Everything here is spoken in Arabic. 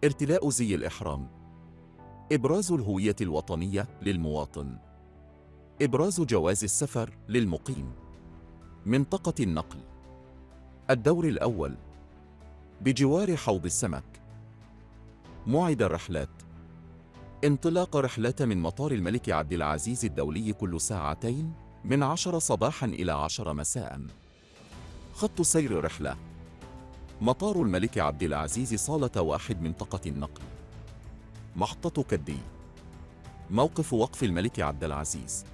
ارتداء زي الإحرام. إبراز الهوية الوطنية للمواطن. إبراز جواز السفر للمقيم. منطقة النقل. الدور الأول بجوار حوض السمك. موعد الرحلات. انطلاق رحلة من مطار الملك عبد العزيز الدولي كل ساعتين من 10 صباحا إلى 10 مساء. خط سير رحلة. مطار الملك عبد العزيز صالة 1 منطقة النقل. محطة كدي. موقف وقف الملك عبد العزيز.